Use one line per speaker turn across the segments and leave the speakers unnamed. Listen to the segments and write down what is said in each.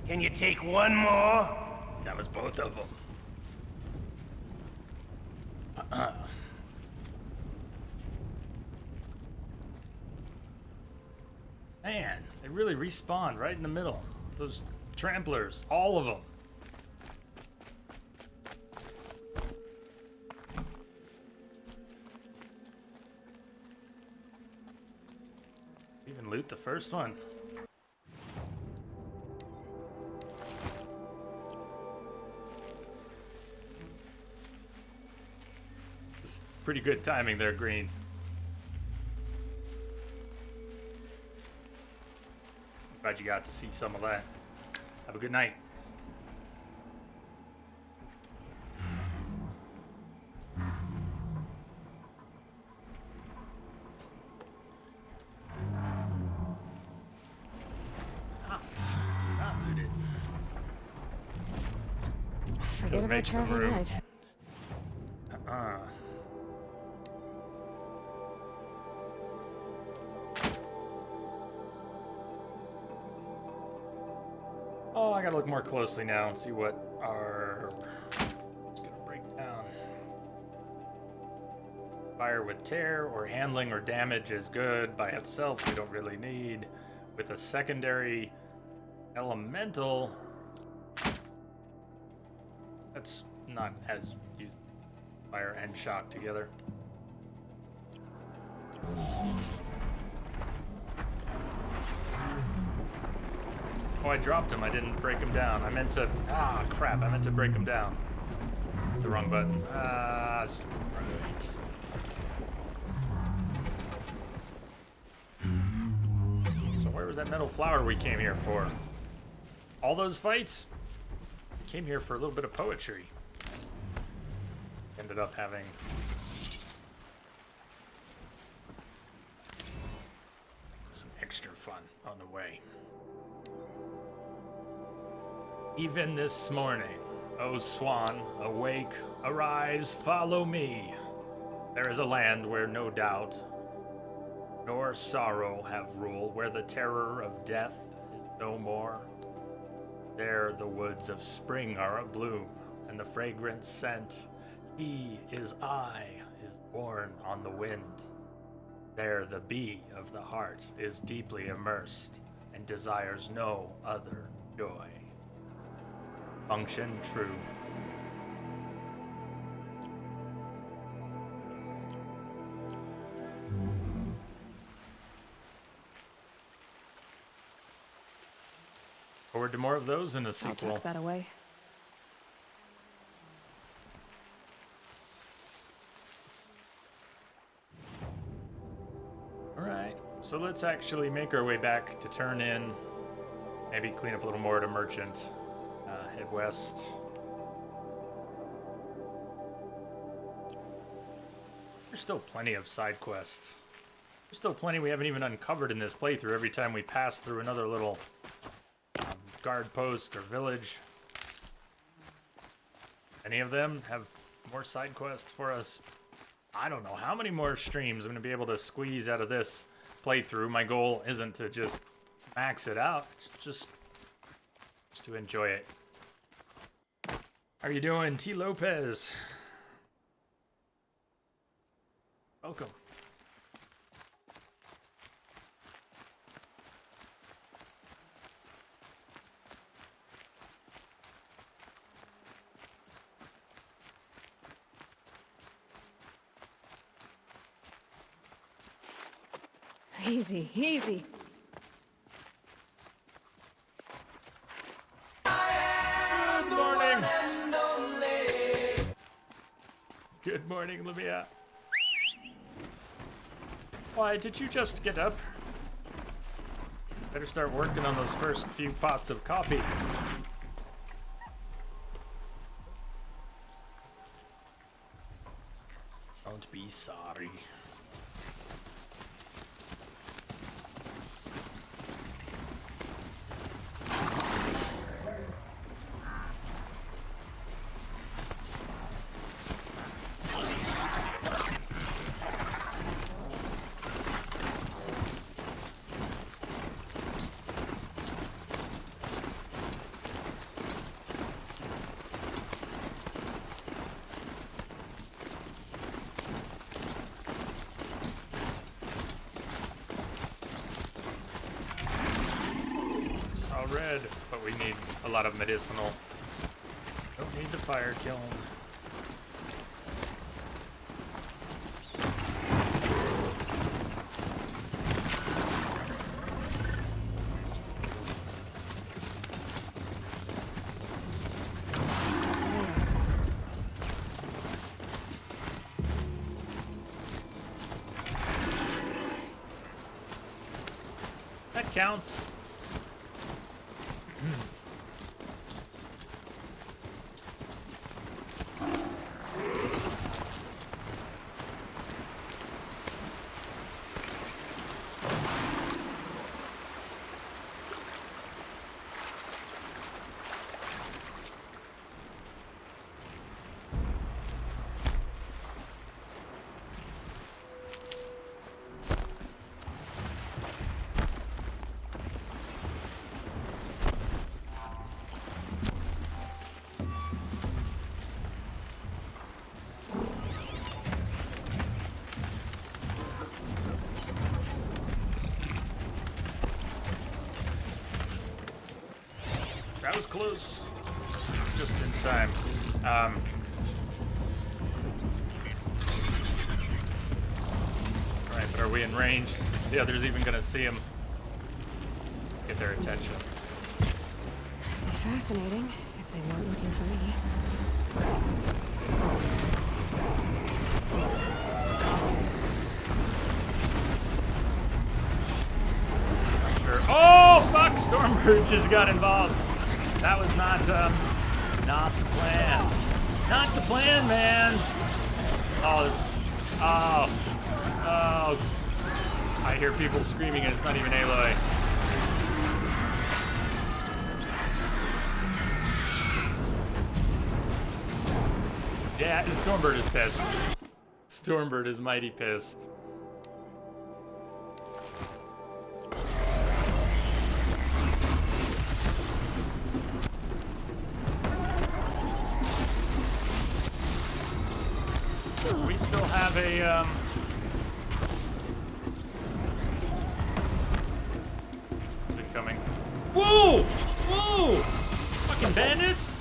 Can you take one more?
That was both of them. Man, they really respawned right in the middle. Those tramplers, all of them. Even loot the first one. It's pretty good timing there, Green. Glad you got to see some of that. Have a good night. Do not loot it.
Forget about Charlie Knight.
Oh, I gotta look more closely now and see what our... It's gonna break down. Fire with tear or handling or damage is good. By itself, we don't really need. With a secondary elemental, that's not as used. Fire and shock together. Oh, I dropped him. I didn't break him down. I meant to... Ah, crap. I meant to break him down. The wrong button. Ah, right. So where was that metal flower we came here for? All those fights? Came here for a little bit of poetry. Ended up having... some extra fun on the way. Even this morning, O swan, awake, arise, follow me. There is a land where no doubt nor sorrow have rule, where the terror of death is no more. There the woods of spring are abloom, and the fragrant scent, he is I, is born on the wind. There the bee of the heart is deeply immersed, and desires no other joy. Function true. Forward to more of those in a
I'll
sequel.
tuck that away.
Alright, so let's actually make our way back to turn in. Maybe clean up a little more at a merchant. Head west. There's still plenty of side quests. There's still plenty we haven't even uncovered in this playthrough every time we pass through another little guard post or village. Any of them have more side quests for us? I don't know how many more streams I'm going to be able to squeeze out of this playthrough. My goal isn't to just max it out. It's just to enjoy it. How are you doing, T. Lopez? Welcome.
Easy, easy.
Good morning. Good morning, Livia. Why, did you just get up? Better start working on those first few pots of coffee. Don't be sorry. all red, but we need a lot of medicinal. Don't need the fire kiln. That counts. That was close. Just in time. Alright, but are we in range? The other's even gonna see him. Let's get their attention.
It'd be fascinating if they weren't looking for me.
Sure. Oh, fuck! Stormbird just got involved. That was not the plan. Not the plan, man. Oh. I hear people screaming and it's not even Aloy. Yeah, Stormbird is pissed. Stormbird is mighty pissed. We still have a, Is it coming? Whoa! Whoa! Fucking bandits!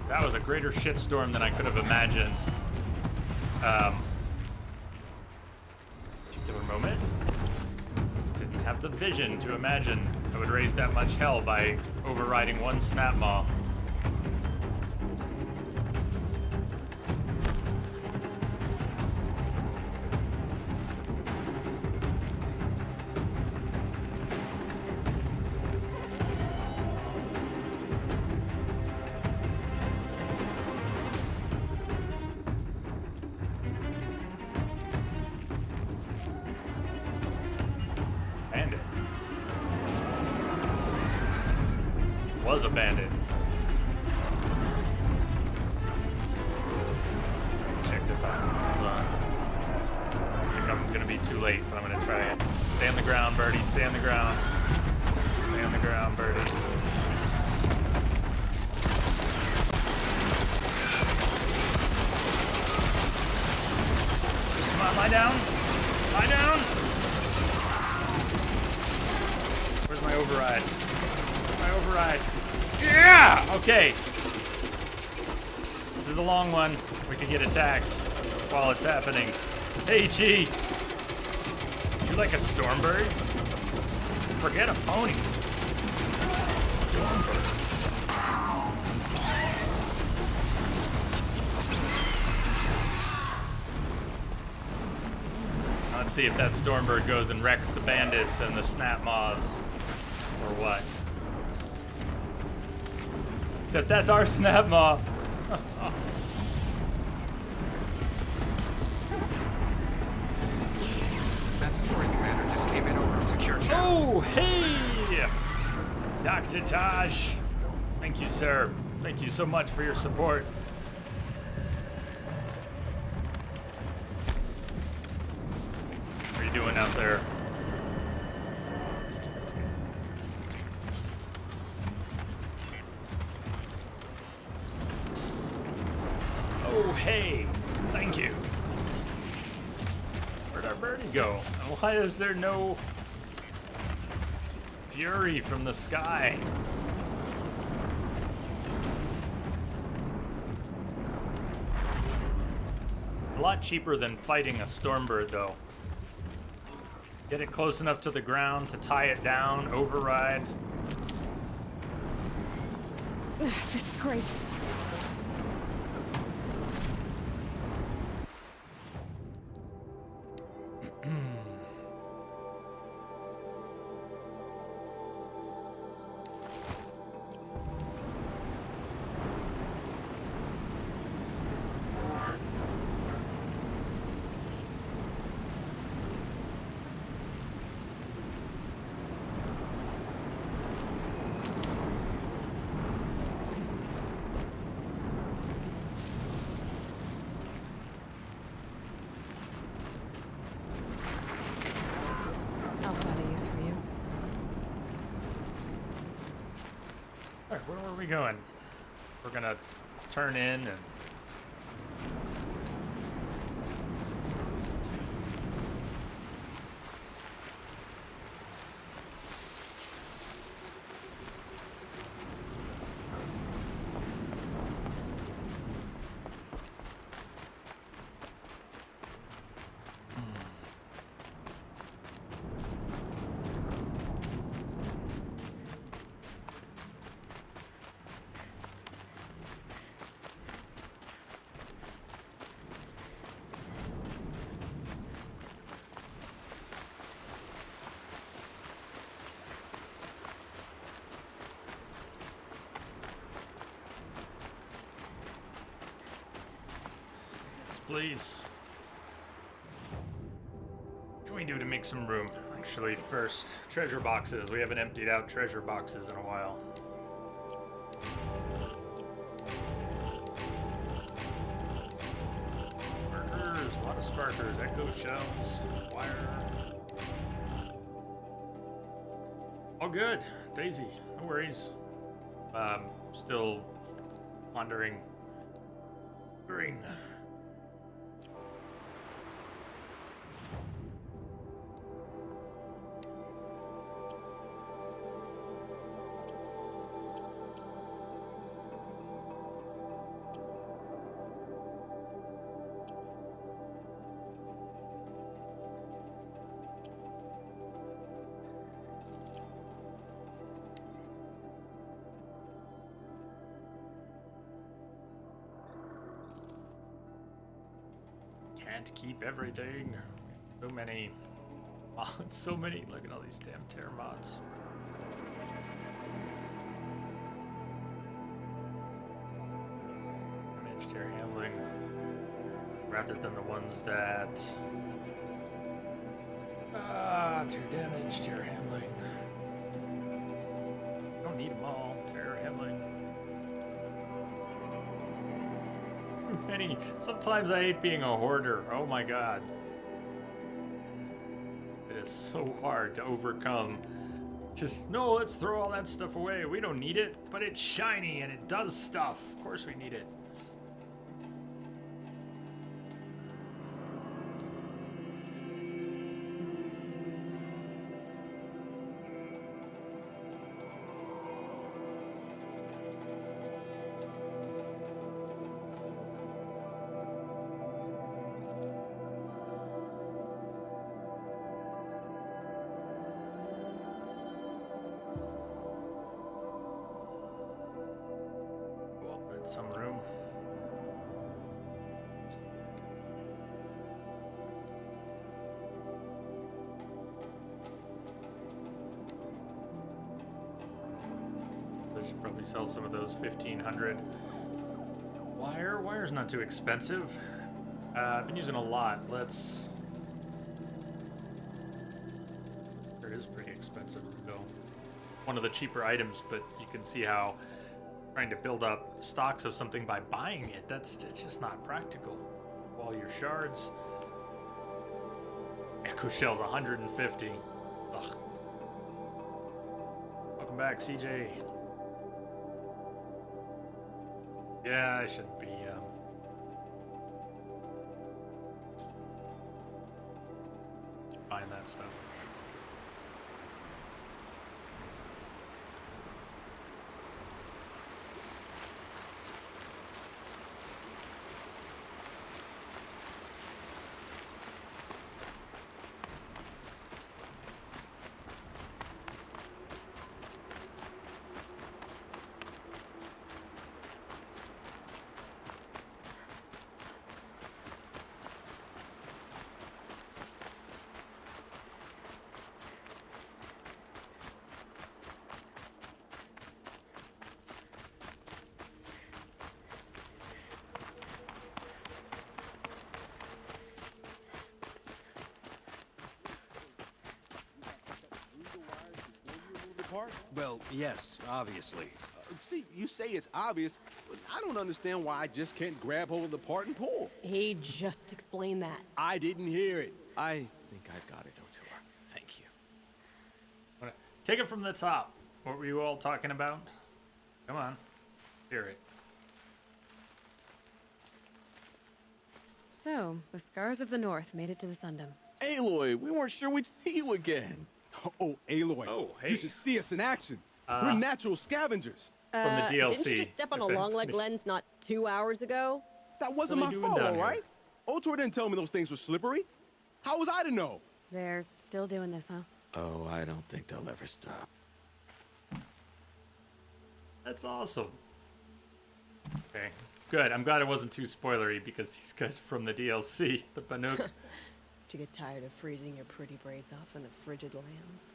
That was a greater shitstorm than I could have imagined. Particular moment. Didn't have the vision to imagine I would raise that much hell by overriding one snap maw. Bandit. Was a bandit. Check this out. Hold on. I think I'm gonna be too late, but I'm gonna try it. Stay on the ground, Birdie. Stay on the ground. Stay on the ground, Birdie. Come on, lie down. Lie down. Where's my override? My override. Yeah! Okay. This is a long one. We could get attacked while it's happening. Hey, Chi. Would you like a Stormbird? Forget a pony. Stormbird. Let's see if that Stormbird goes and wrecks the bandits and the snap maws. Or what? Except that's our snap maw.
Mandatory commander just came in over a secure channel.
Oh, hey! Dr. Taj. Thank you, sir. Thank you so much for your support. What are you doing out there? Oh, hey! Thank you. Where'd our birdie go? And why is there no fury from the sky? A lot cheaper than fighting a Stormbird, though. Get it close enough to the ground to tie it down, override.
Ugh, this scrapes. I'll find a use for you.
Alright, where were we going? We're gonna turn in and... Let's see. Please. What can we do to make some room? Actually, first, treasure boxes. We haven't emptied out treasure boxes in a while. Sparkers, a lot of sparkers, echo shells, wire. All good, Daisy, no worries. Still wandering. Can't keep everything. So many mods, so many. Look at all these damn tear mods. Damage tear handling, rather than the ones that tear damage, tear handling. Don't need them all. Tear handling. Many. Sometimes I hate being a hoarder. Oh my god. It is so hard to overcome. Just, no, let's throw all that stuff away. We don't need it, but it's shiny and it does stuff. Of course we need it. Some room. I should probably sell some of those 1,500 wire. Wire's not too expensive. I've been using a lot. Let's. It is pretty expensive though. One of the cheaper items, but you can see how trying to build up stocks of something by buying it, it's just not practical. All your shards. Echo shells 150. Ugh. Welcome back, CJ. Yeah, I shouldn't be and that stuff.
Well, yes, obviously.
See, you say it's obvious, but I don't understand why I just can't grab hold of the part and pull.
He just explained that.
I didn't hear it. I think I've got it, O'Toole. Thank you.
Alright, take it from the top. What were you all talking about? Come on. Hear it.
So, the Scars of the North made it to the Sundom.
Aloy, we weren't sure we'd see you again. Oh, Aloy.
Oh, hey.
You should see us in action. We're natural scavengers.
From the DLC.
Didn't you just step on a
if
long leg
anything.
lens not 2 hours ago?
That wasn't
What are
my
you doing
fault,
down
all
here?
right? O'Toole didn't tell me those things were slippery. How was I to know?
They're still doing this, huh?
Oh, I don't think they'll ever stop.
That's awesome. Okay, good. I'm glad it wasn't too spoilery because these guys are from the DLC, the Banuk.
Did you get tired of freezing your pretty braids off in the frigid lands?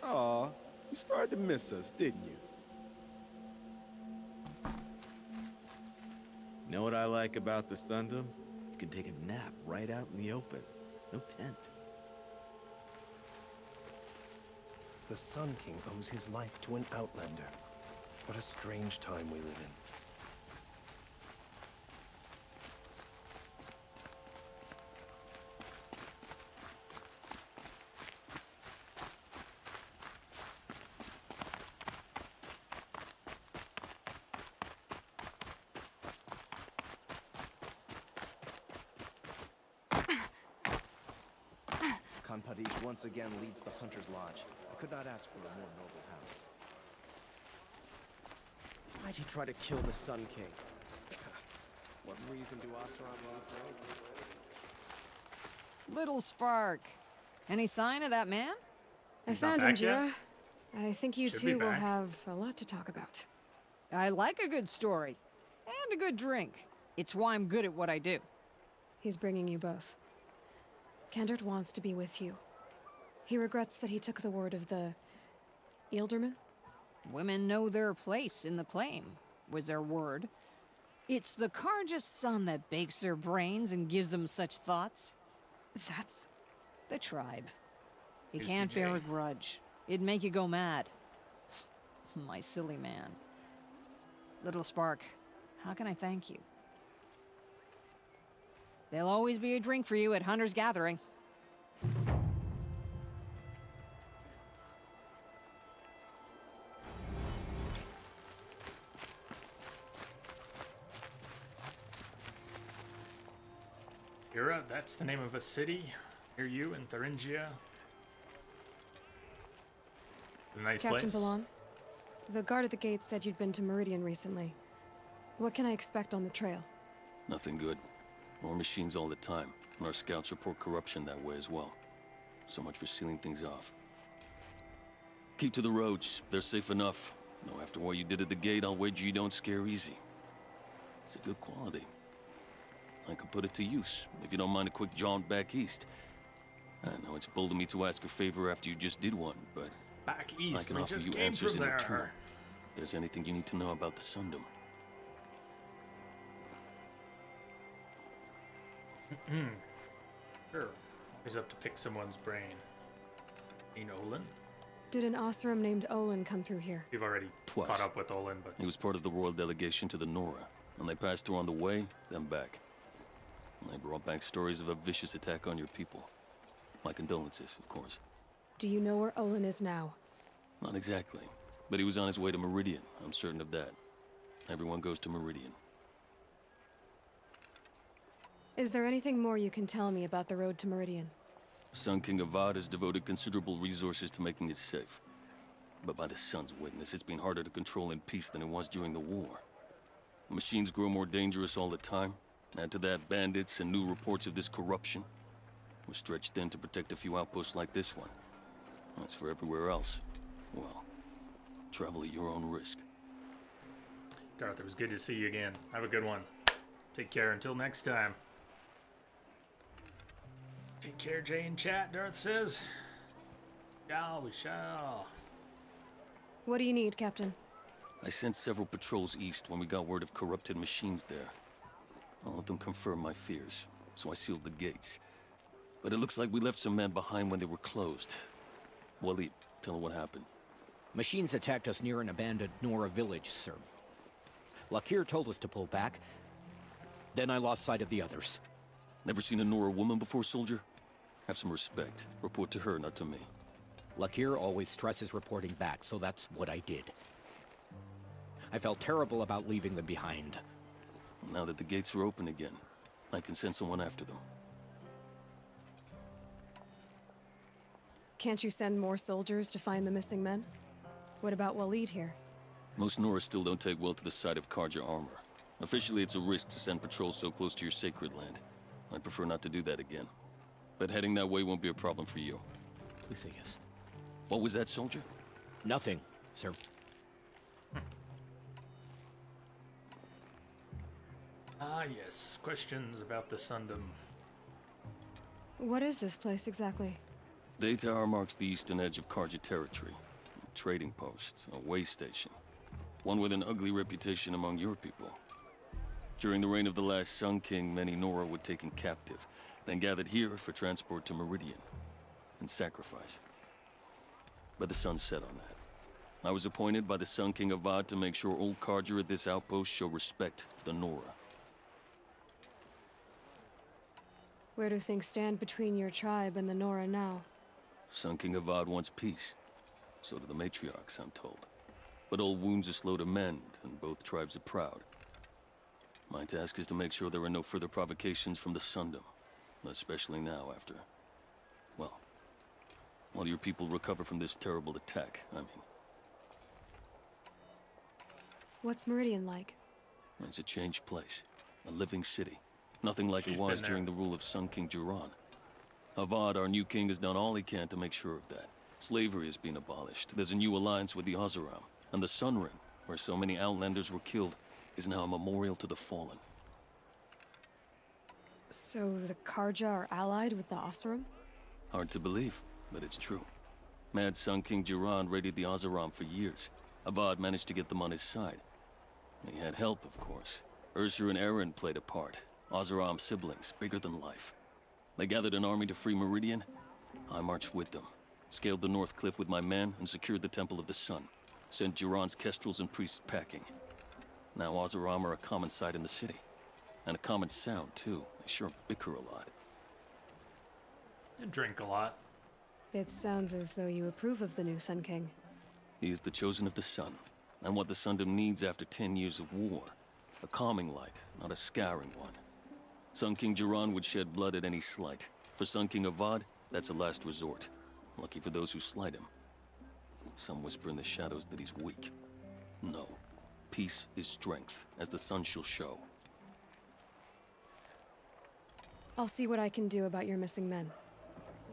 Aw, you started to miss us, didn't you?
Know what I like about the Sundom? You can take a nap right out in the open. No tent.
The Sun King owes his life to an outlander. What a strange time we live in.
Khan Padish once again leads the Hunter's Lodge. I could not ask for a more noble house.
Why'd he try to kill the Sun King? What reason do Oseram want for anything?
Little Spark. Any sign of that man?
I
He's not
found him,
back yet?
Jira. I think you
Should be
two will
back.
have a lot to talk about.
I like a good story. And a good drink. It's why I'm good at what I do.
He's bringing you both. Kendrick wants to be with you. He regrets that he took the word of the Ealdorman.
Women know their place in the claim, was their word. It's the Karja's son that bakes their brains and gives them such thoughts.
That's...
The tribe. You
UCJ.
can't bear a grudge. It'd make you go mad. My silly man. Little Spark, how can I thank you? There'll always be a drink for you at Hunter's Gathering.
Yura, that's the name of a city near you in Thuringia. A nice
Captain
place.
Balan, the guard at the gate said you'd been to Meridian recently. What can I expect on the trail?
Nothing good. More machines all the time, and our scouts report corruption that way as well. So much for sealing things off. Keep to the roads. They're safe enough. Though after what you did at the gate, I'll wager you don't scare easy. It's a good quality. I could put it to use, if you don't mind a quick jaunt back east. I know it's bold of me to ask a favor after you just did one, but
Back
I
east,
can
we
offer
just
you
came
answers
from
in
there.
return. If there's anything you need to know about the Sundom.
Sure. Always up to pick someone's brain. Ain't Olin?
Did an Oseram named Olin come through here?
You've already
Twice.
caught up with Olin, but
He was part of the royal delegation to the Nora, and they passed through on the way, then back. And they brought back stories of a vicious attack on your people. My condolences, of course.
Do you know where Olin is now?
Not exactly, but he was on his way to Meridian, I'm certain of that. Everyone goes to Meridian.
Is there anything more you can tell me about the road to Meridian?
Sun King Avad has devoted considerable resources to making it safe. But by the Sun's witness, it's been harder to control in peace than it was during the war. The machines grow more dangerous all the time. Add to that bandits and new reports of this corruption. We're stretched thin to protect a few outposts like this one. As for everywhere else, well, travel at your own risk.
Darth, it was good to see you again. Have a good one. Take care until next time. Take care, Jay in chat, Darth says. Shall we shall.
What do you need, Captain?
I sent several patrols east when we got word of corrupted machines there. All of them confirmed my fears, so I sealed the gates. But it looks like we left some men behind when they were closed. Waleed, tell them what happened.
Machines attacked us near an abandoned Nora village, sir. Lakir told us to pull back. Then I lost sight of the others.
Never seen a Nora woman before, soldier? Have some respect. Report to her, not to me.
Lakir always stresses reporting back, so that's what I did. I felt terrible about leaving them behind.
Now that the gates are open again, I can send someone after them.
Can't you send more soldiers to find the missing men? What about Waleed here?
Most Nora still don't take well to the sight of Karja armor. Officially, it's a risk to send patrols so close to your sacred land. I'd prefer not to do that again. But heading that way won't be a problem for you.
Please say yes.
What was that, soldier?
Nothing, sir.
Ah, yes. Questions about the Sundom.
What is this place exactly?
Day Tower marks the eastern edge of Karja territory. A trading post, a way station. One with an ugly reputation among your people. During the reign of the last Sun King, many Nora were taken captive, then gathered here for transport to Meridian, and sacrifice. But the sun set on that. I was appointed by the Sun King Avad to make sure old Karja at this outpost show respect to the Nora.
Where do things stand between your tribe and the Nora now?
Sun King Avad wants peace. So do the matriarchs, I'm told. But old wounds are slow to mend, and both tribes are proud. My task is to make sure there are no further provocations from the Sundom. Especially now after... well, while your people recover from this terrible attack, I mean.
What's Meridian like?
It's a changed place. A living city. Nothing like it was during the rule of Sun King Jiran. Avad, our new king, has done all he can to make sure of that. Slavery has been abolished. There's a new alliance with the Oseram. And the Sun Ring, where so many Outlanders were killed, is now a memorial to the fallen.
So the Karja are allied with the Oseram?
Hard to believe, but it's true. Mad Sun King Jiran raided the Oseram for years. Avad managed to get them on his side. He had help, of course. Ursur and Eren played a part. Oseram siblings, bigger than life. They gathered an army to free Meridian. I marched with them. Scaled the North Cliff with my men and secured the Temple of the Sun. Sent Jiran's kestrels and priests packing. Now Oseram are a common sight in the city. And a common sound, too. They sure bicker a lot.
And drink a lot.
It sounds as though you approve of the new Sun King.
He is the chosen of the Sun, and what the Sundom needs after 10 years of war. A calming light, not a scouring one. Sun King Jiran would shed blood at any slight. For Sun King Avad, that's a last resort. Lucky for those who slight him. Some whisper in the shadows that he's weak. No. Peace is strength, as the sun shall show.
I'll see what I can do about your missing men.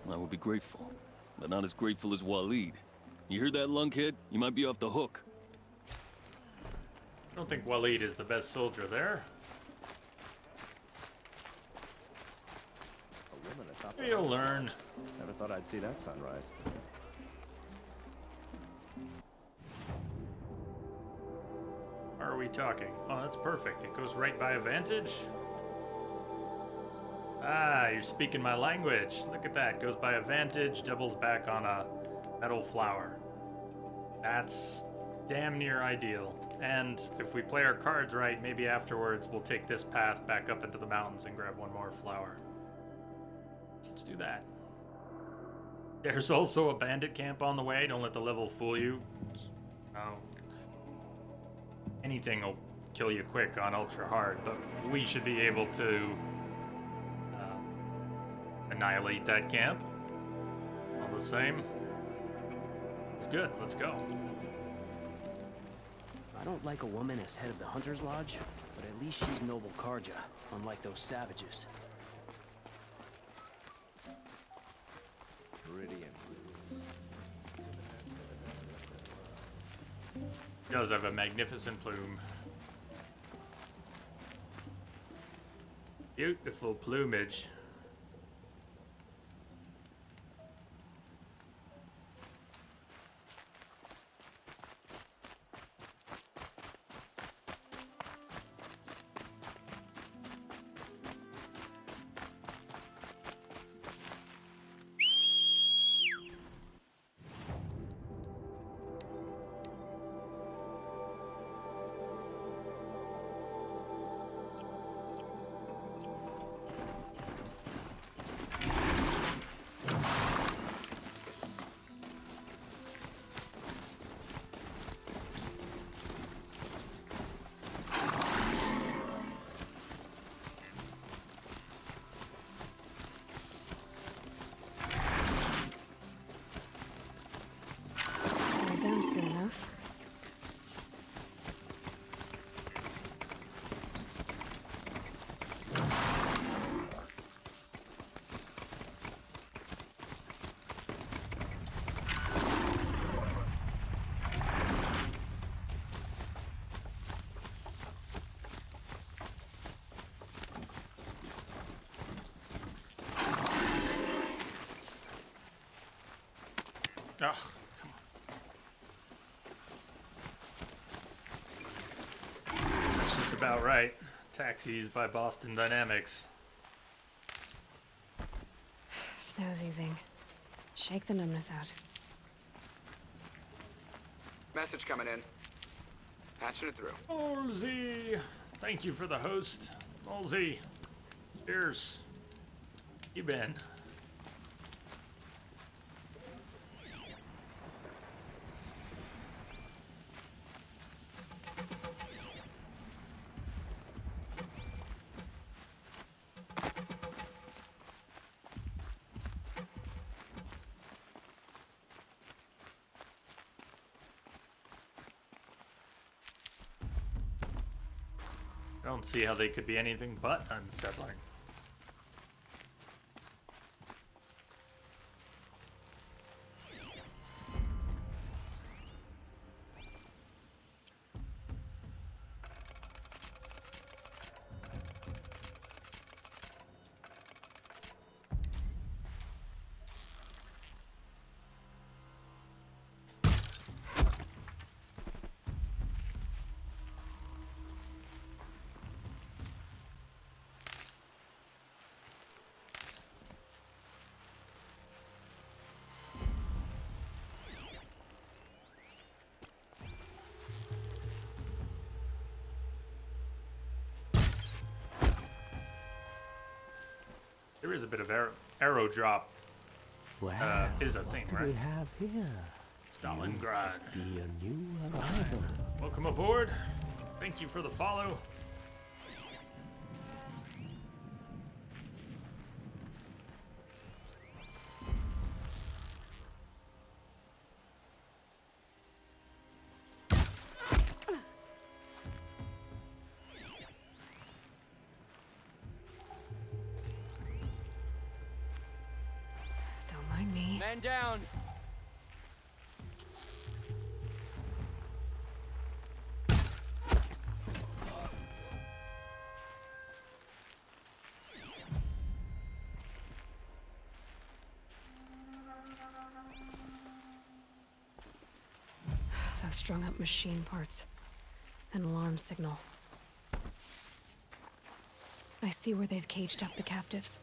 I will be grateful, but not as grateful as Waleed. You hear that, lunkhead? You might be off the hook.
I don't think Waleed is the best soldier there.
A woman atop the
You'll learn.
Never thought I'd see that sunrise.
Are we talking? Oh, that's perfect. It goes right by a vantage. Ah, you're speaking my language. Look at that. Goes by a vantage, doubles back on a metal flower. That's damn near ideal. And if we play our cards right, maybe afterwards we'll take this path back up into the mountains and grab one more flower. Let's do that. There's also a bandit camp on the way. Don't let the level fool you. No. Anything will kill you quick on ultra hard, but we should be able to annihilate that camp. All the same. It's good. Let's go.
I don't like a woman as head of the Hunter's Lodge, but at least she's noble Karja, unlike those savages.
Brilliant.
Does have a magnificent plume. Beautiful plumage.
Them soon enough.
Ugh. That's just about right. Taxis by Boston Dynamics.
Snow's easing. Shake the numbness out.
Message coming in. Patching it through.
Olsey! Thank you for the host. Olsey. Cheers. You been? I don't see how they could be anything but unsettling. There is a bit of arrow drop. Is a thing, right?
We have here.
Stalingrad.
Be a new arrival.
Welcome aboard. Thank you for the follow.
Don't mind me.
Man down!
Those strung up machine parts. An alarm signal. I see where they've caged up the captives.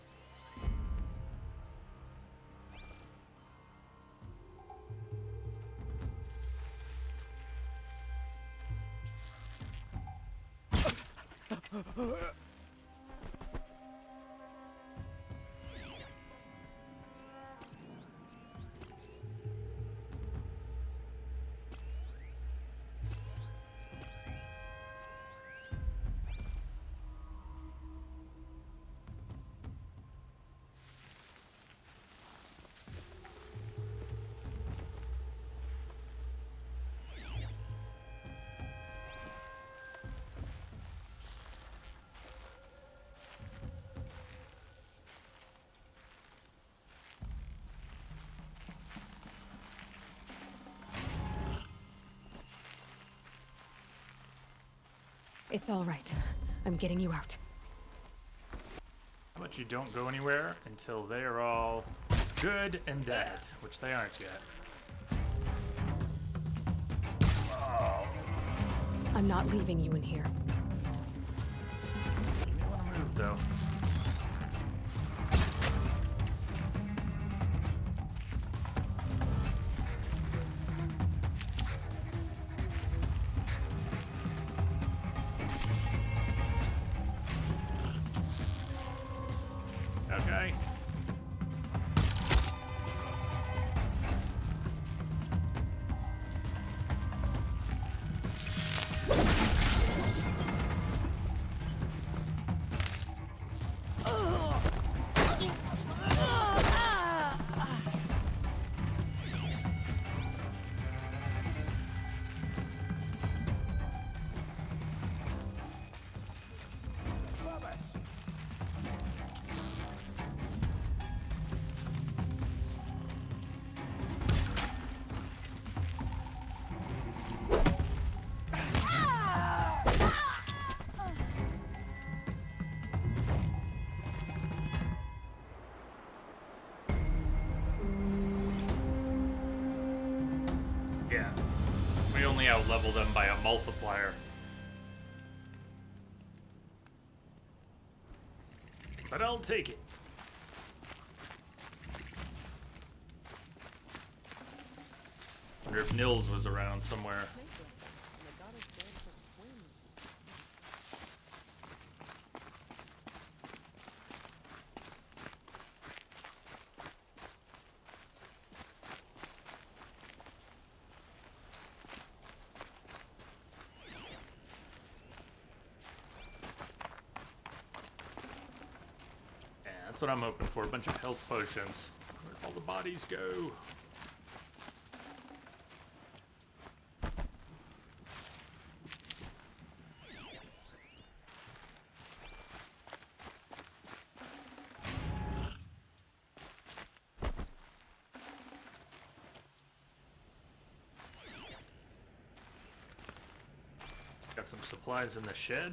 It's all right. I'm getting you out.
How about you don't go anywhere until they are all good and dead, which they aren't yet.
I'm not leaving you in here.
You may want to move, though. Okay. Yeah. We only out-level them by a multiplier. But I'll take it. Wonder if Nils was around somewhere. Yeah, that's what I'm hoping for. A bunch of health potions. Where'd all the bodies go? Got some supplies in the shed.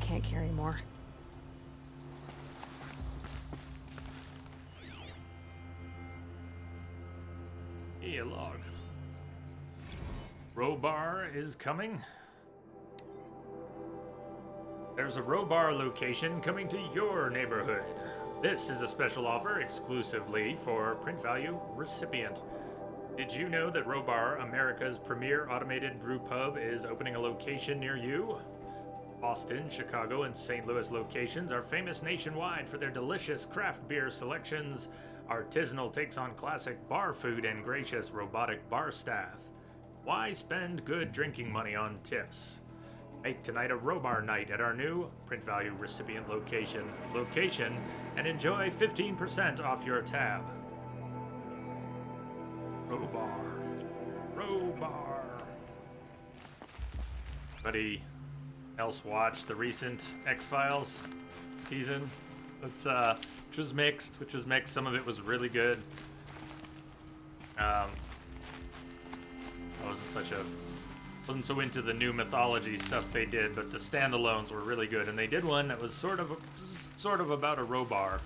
Can't carry more.
Hey, a log. Robar is coming. There's a Robar location coming to your neighborhood. This is a special offer exclusively for Print Value recipient. Did you know that Robar, America's premier automated brew pub, is opening a location near you? Boston, Chicago, and St. Louis locations are famous nationwide for their delicious craft beer selections, artisanal takes on classic bar food, and gracious robotic bar staff. Why spend good drinking money on tips? Make tonight a Robar night at our new Print Value recipient location, and enjoy 15% off your tab. Robar. Buddy else watch the recent X-Files season? That's which was mixed. Some of it was really good. I wasn't so into the new mythology stuff they did, but the standalones were really good, and they did one that was sort of about a Robar.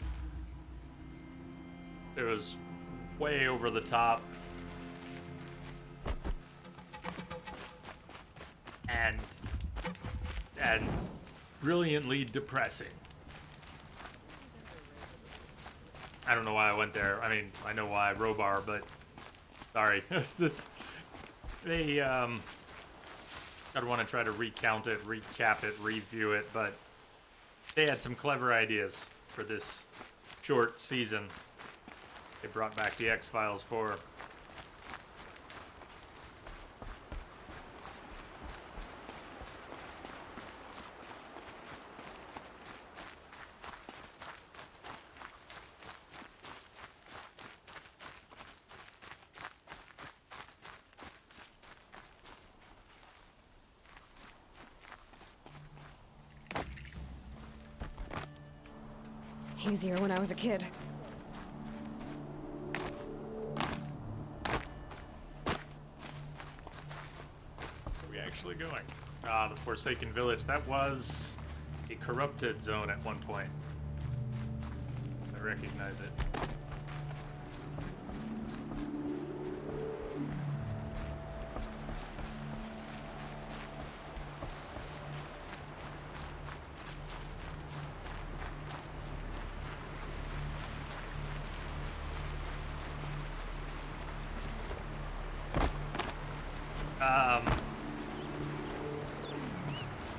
It was way over the top. And brilliantly depressing. I don't know why I went there. I mean, I know why Robar, but sorry. It's just, they I'd want to try to recount it, recap it, review it, but they had some clever ideas for this short season. They brought back the X-Files for.
easier when I was a kid.
Where are we actually going? Ah, the Forsaken Village. That was a corrupted zone at one point. I recognize it.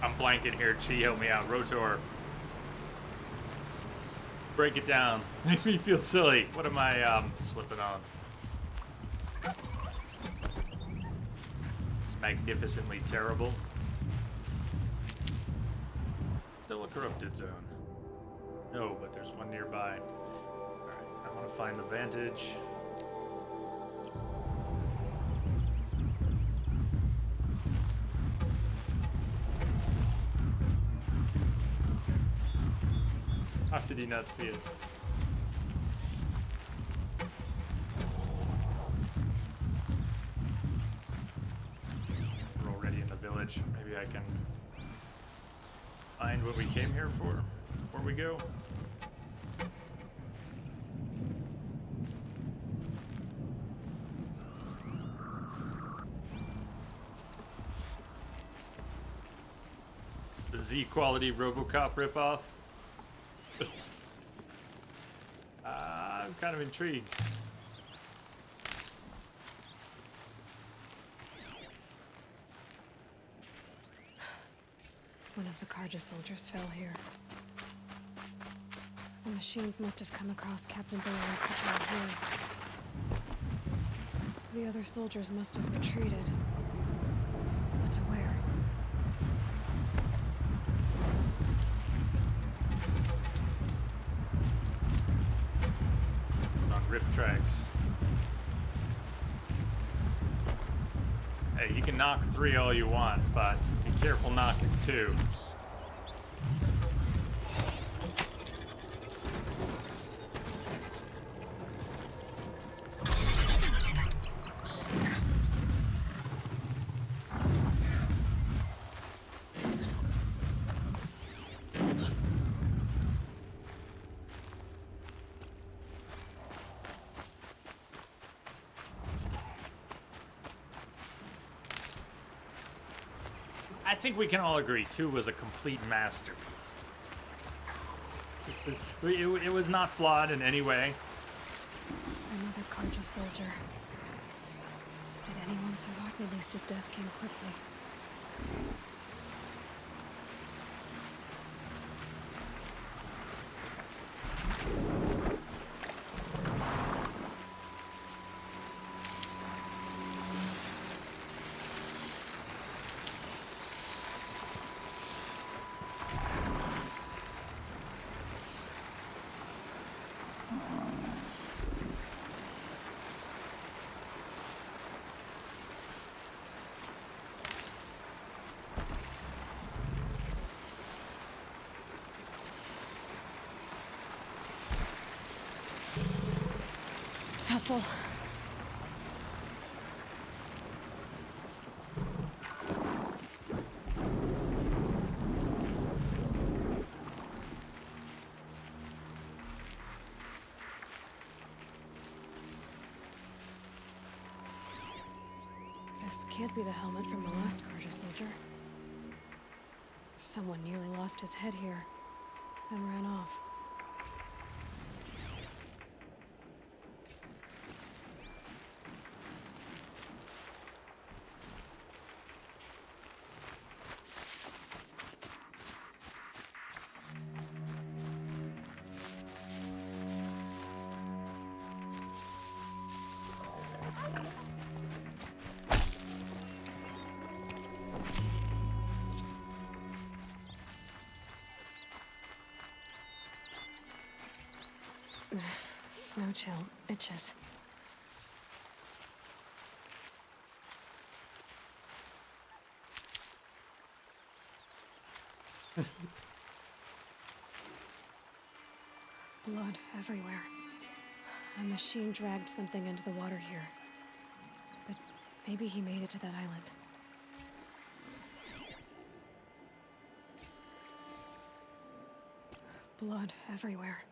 I'm blanking here. Chi, help me out. Rotor. Break it down. Make me feel silly. What am I slipping on? Magnificently terrible. Still a corrupted zone. No, but there's one nearby. Alright, I want to find the Vantage. How did he not see us? We're already in the village. Maybe I can find what we came here for before we go. The Z quality RoboCop ripoff. I'm kind of intrigued.
One of the Carja soldiers fell here. The machines must have come across Captain Baron's patrol here. The other soldiers must have retreated. But to where?
Rift tracks. Hey, you can knock 3 all you want, but be careful knocking 2. I think we can all agree 2 was a complete masterpiece. It was not flawed in any way.
Another Carja soldier. Did anyone survive? At least his death came quickly. Helpful. This can't be the helmet from the last Carja soldier. Someone nearly lost his head here, then ran off. Snow chill itches. Blood everywhere. A machine dragged something into the water here. But maybe he made it to that island. Blood everywhere.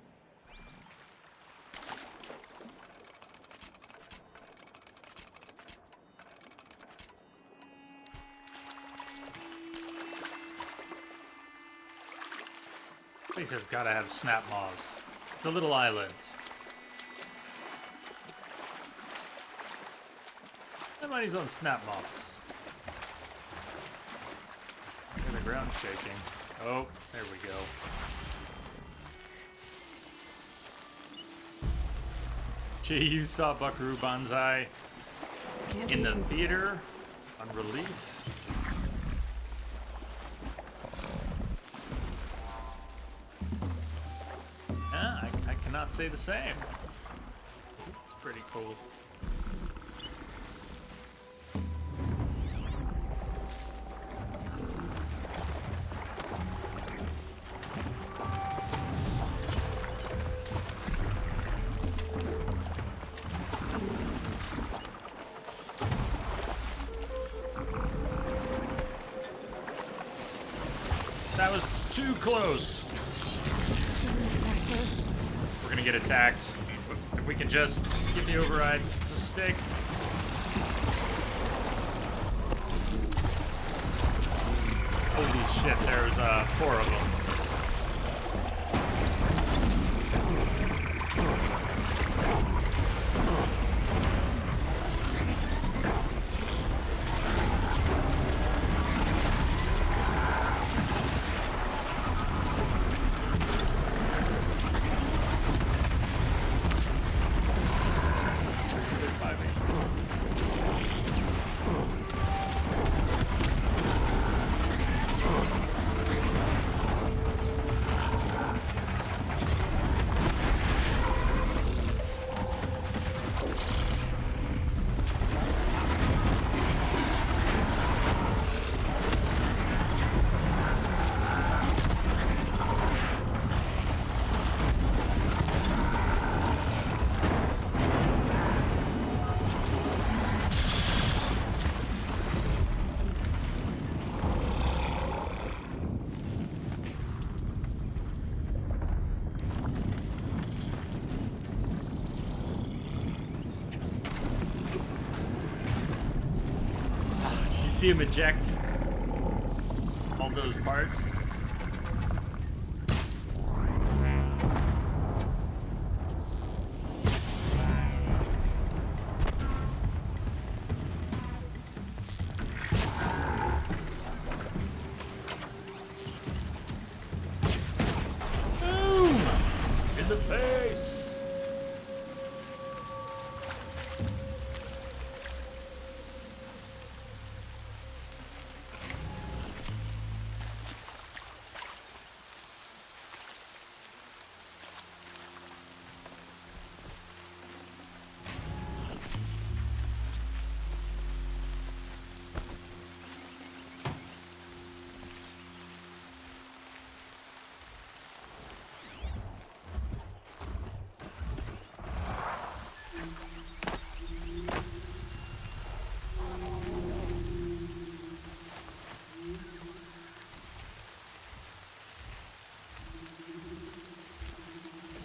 Place has gotta have snap maws. It's a little island. Somebody's on snap maws. The ground's shaking. Oh, there we go. Gee, you saw Buckaroo Banzai in the theater on release? Yeah, I cannot say the same. It's pretty cool. That was too close. We're gonna get attacked. If we can just get the override to stick. Holy shit, there's 4 of them. See him eject all those parts. Boom! In the face!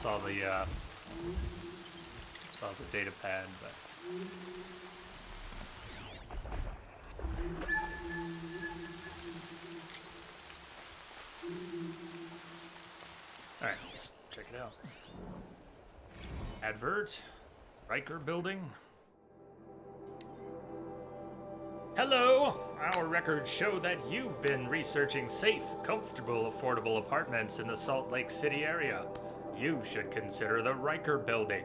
Saw the data pad, but all right, let's check it out. Advert, Riker building. Hello! Our records show that you've been researching safe, comfortable, affordable apartments in the Salt Lake City area. You should consider the Riker building.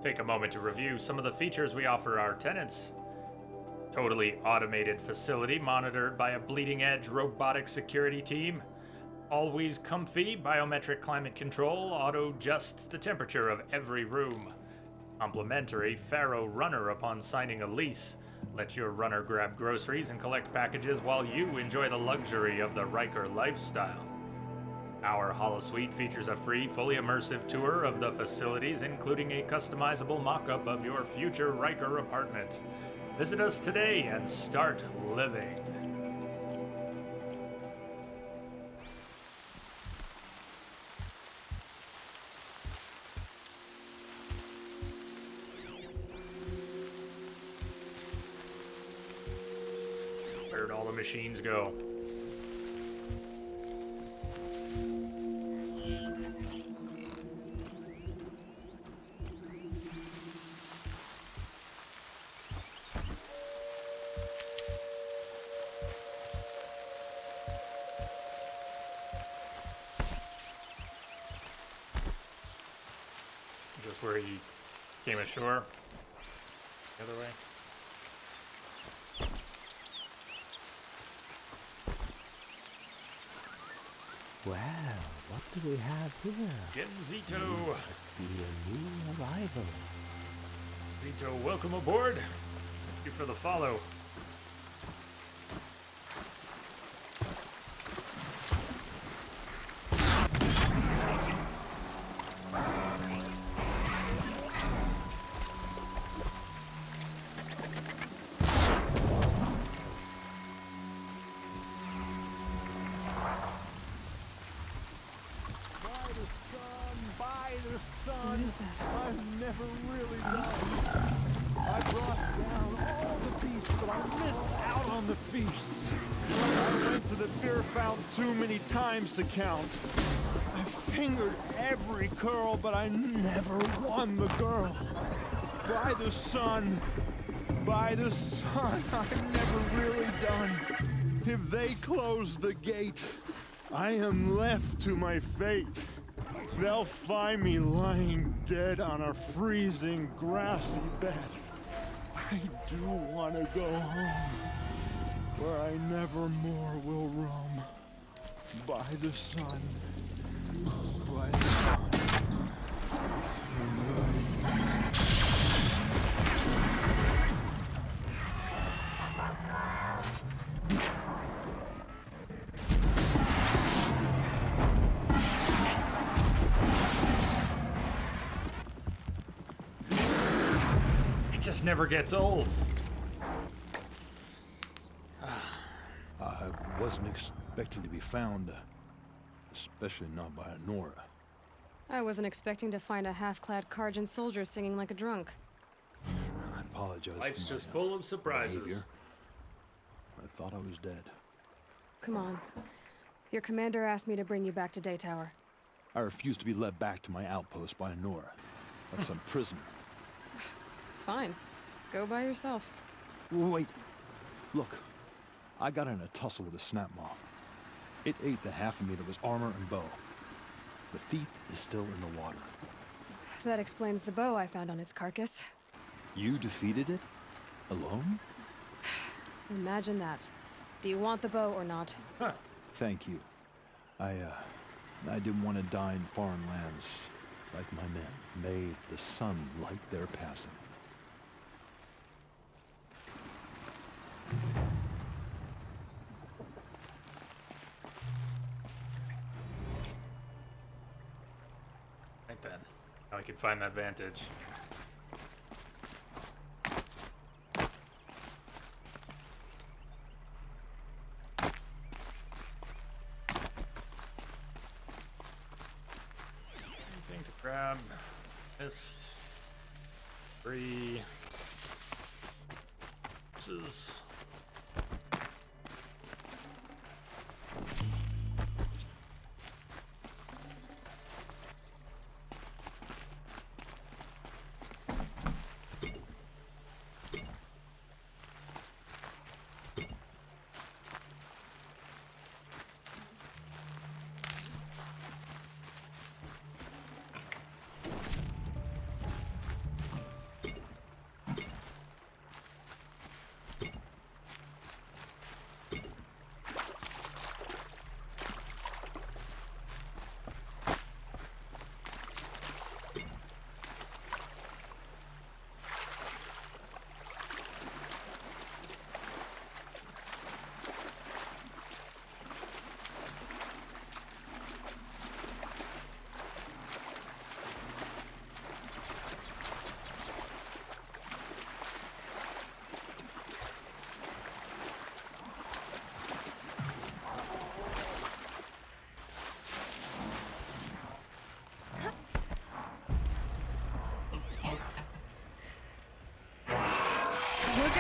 Take a moment to review some of the features we offer our tenants. Totally automated facility monitored by a bleeding-edge robotic security team. Always comfy, biometric climate control auto-adjusts the temperature of every room. Complimentary Pharaoh runner upon signing a lease. Let your runner grab groceries and collect packages while you enjoy the luxury of the Riker lifestyle. Our holosuite features a free, fully immersive tour of the facilities, including a customizable mock-up of your future Riker apartment. Visit us today and start living. Where'd all the machines go? Just where he came ashore? The other way?
Well, what do we have here?
Genzito!
Must be a new arrival.
Zito, welcome aboard. Thank you for the follow.
What is that?
I've never really done. I brought down all the beasts, but I missed out on the feasts. I went to the beer fountain too many times to count. I fingered every curl, but I never won the girl. By the sun, I've never really done. If they close the gate, I am left to my fate. They'll find me lying dead on a freezing grassy bed. I do want to go home, where I never more will roam. By the sun, by the sun.
Just never gets old.
I wasn't expecting to be found, especially not by Nora.
I wasn't expecting to find a half-clad Karjan soldier singing like a drunk.
I apologize.
Life's
for
just
my,
full of surprises.
behavior. I thought I was dead.
Come on. Your commander asked me to bring you back to Daytower.
I refused to be led back to my outpost by Nora. Like some prisoner.
Fine. Go by yourself.
Wait. Look. I got in a tussle with a snap maw. It ate the half of me that was armor and bow. The thief is still in the water.
That explains the bow I found on its carcass.
You defeated it? Alone?
Imagine that. Do you want the bow or not?
Huh.
Thank you. I didn't want to die in foreign lands like my men. May the sun light their passing.
Right then. Now we can find that vantage. Anything to grab? Mist. 3. This.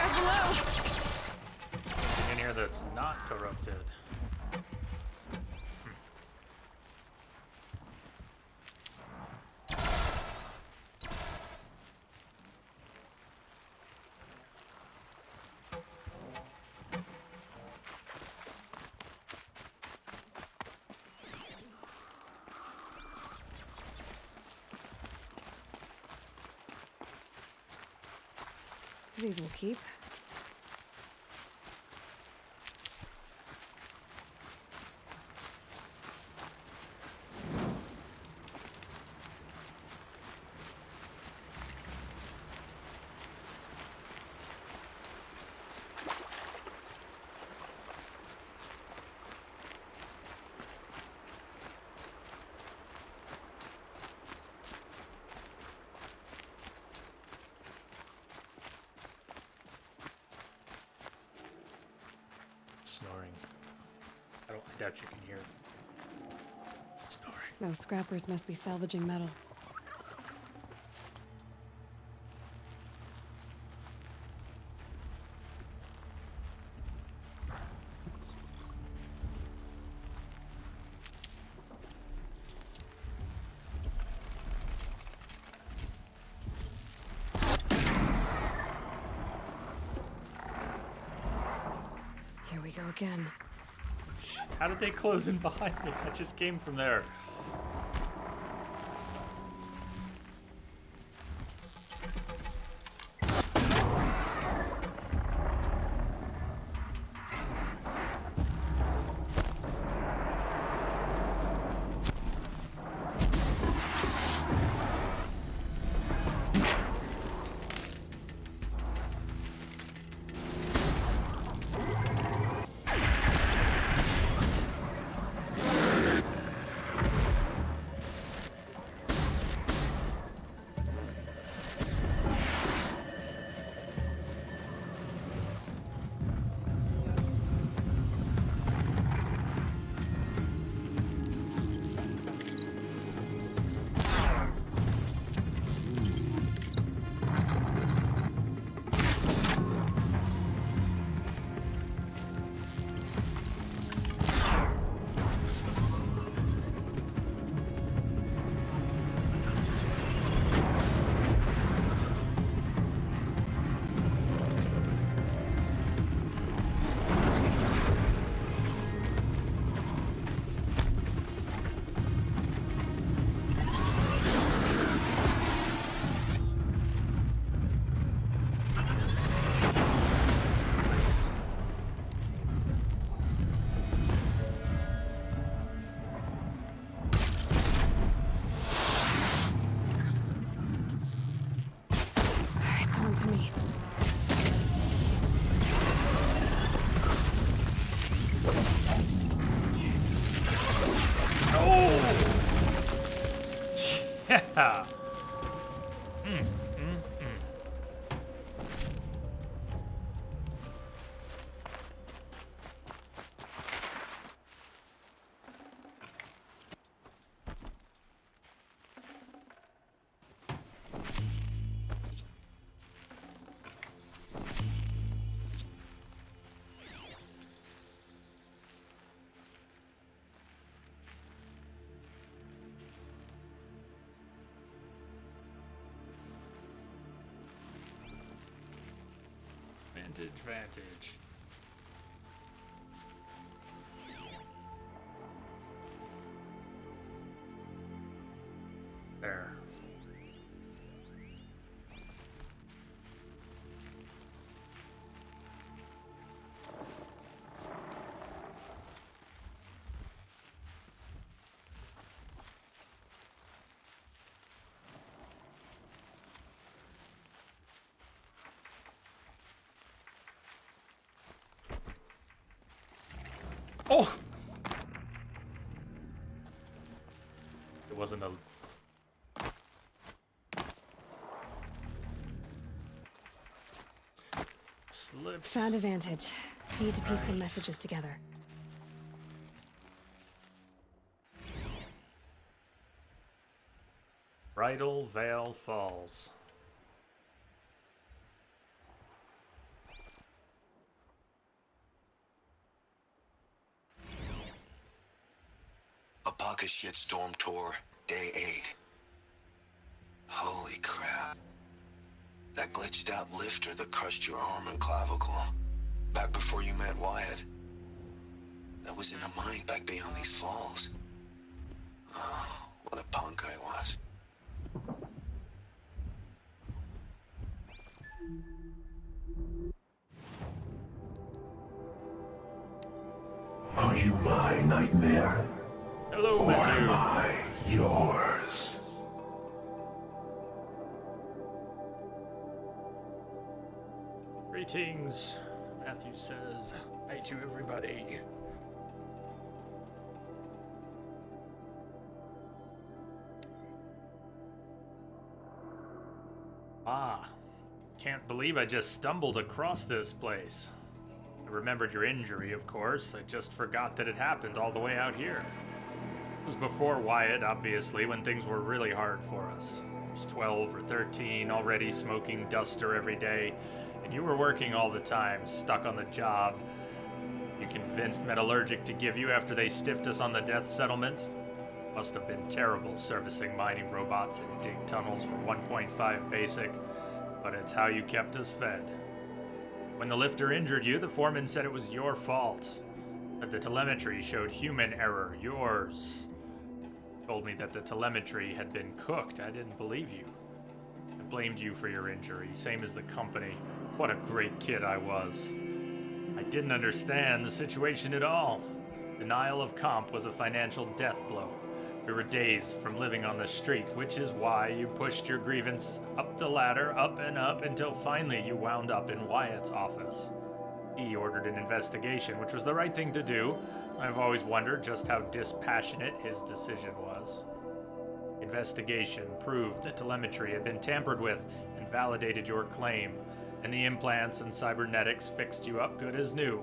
guard below.
Something in here that's not corrupted.
These will keep.
Snoring. I doubt you can hear it. Snoring.
Those scrappers must be salvaging metal. Here we go again.
Shit, how did they close in behind me? I just came from there.
To me.
Oh! Yeah! Vantage. There. Oh! It wasn't a... Slipped.
Found a vantage. Need to piece the messages together.
Bridal Veil Falls.
Bacchus shitstorm tour, day 8. Holy crap. That glitched out lifter that crushed your arm and clavicle. Back before you met Wyatt. That was in a mine back beyond these falls. Oh, what a punk I was.
Are you my nightmare?
Hello,
or am
Matthew.
I yours?
Greetings, Matthew says. Hi to everybody. Ah, can't believe I just stumbled across this place. I remembered your injury, of course. I just forgot that it happened all the way out here. It was before Wyatt, obviously, when things were really hard for us. I was 12 or 13, already smoking duster every day, and you were working all the time, stuck on the job. You convinced Metallurgic to give you after they stiffed us on the death settlement. Must have been terrible servicing mining robots and dig tunnels for 1.5 basic, but it's how you kept us fed. When the lifter injured you, the foreman said it was your fault. That the telemetry showed human error, yours. Told me that the telemetry had been cooked. I didn't believe you. I blamed you for your injury, same as the company. What a great kid I was. I didn't understand the situation at all. Denial of comp was a financial death blow. We were days from living on the street, which is why you pushed your grievance up the ladder, up and up, until finally you wound up in Wyatt's office. He ordered an investigation, which was the right thing to do. I've always wondered just how dispassionate his decision was. Investigation proved that telemetry had been tampered with and validated your claim, and the implants and cybernetics fixed you up good as new.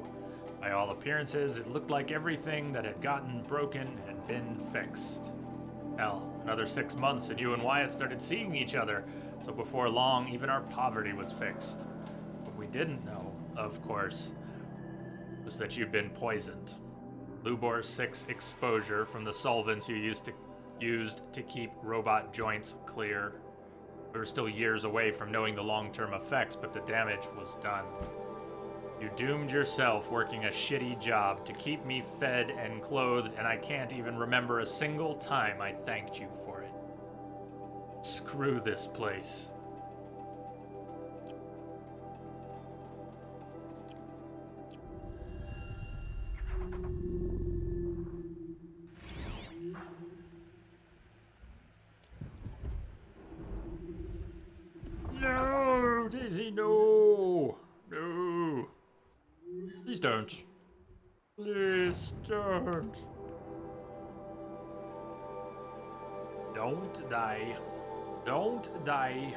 By all appearances, it looked like everything that had gotten broken had been fixed. Hell, another 6 months and you and Wyatt started seeing each other, so before long, even our poverty was fixed. What we didn't know, of course, was that you'd been poisoned. Lubor 6 exposure from the solvents you used to keep robot joints clear. We were still years away from knowing the long-term effects, but the damage was done. You doomed yourself working a shitty job to keep me fed and clothed, and I can't even remember a single time I thanked you for it. Screw this place. No, Daisy, no. No. Please don't. Please don't. Don't die. Don't die.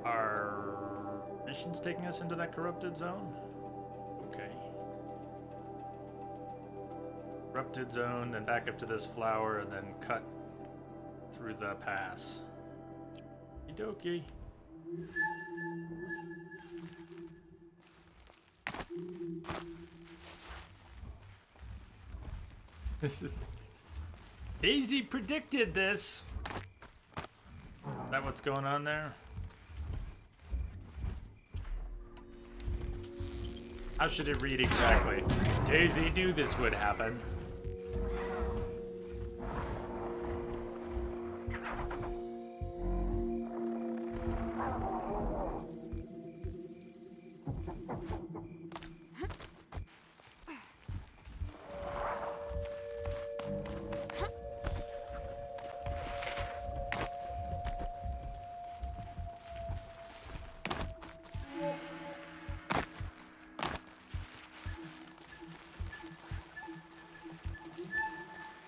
Are missions taking us into that corrupted zone? Okay. Corrupted zone, then back up to this flower, and then cut through the pass. Okie dokie. This is... Daisy predicted this! Is that what's going on there? How should it read exactly? Daisy knew this would happen.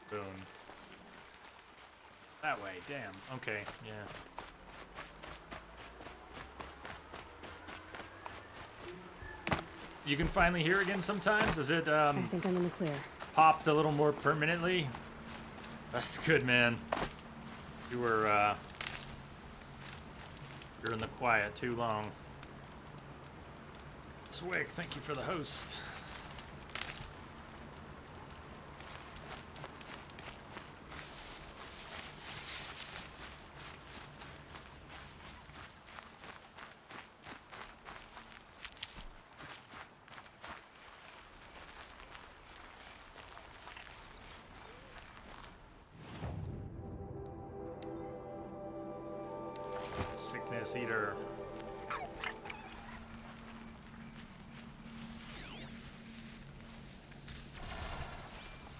Boom. That way, damn. Okay, yeah. You can finally hear again sometimes? Is it,
I think I'm in the clear.
popped a little more permanently? That's good, man. You were, you're in the quiet too long. Swig, thank you for the host. Sickness eater.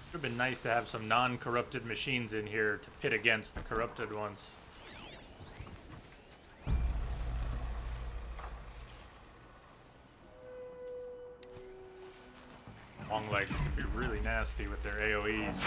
Would have been nice to have some non-corrupted machines in here to pit against the corrupted ones. Longlegs can be really nasty with their AoEs.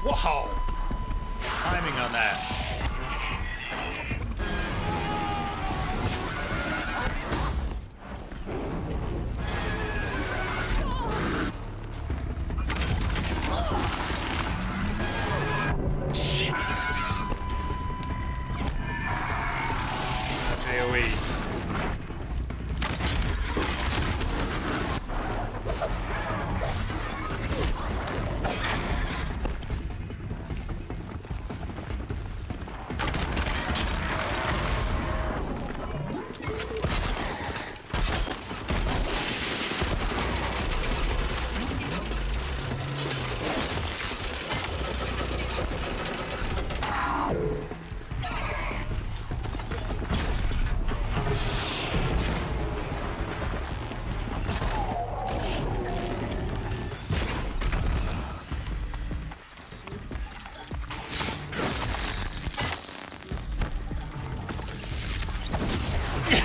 Whoa! Timing on that. Shit! AoE.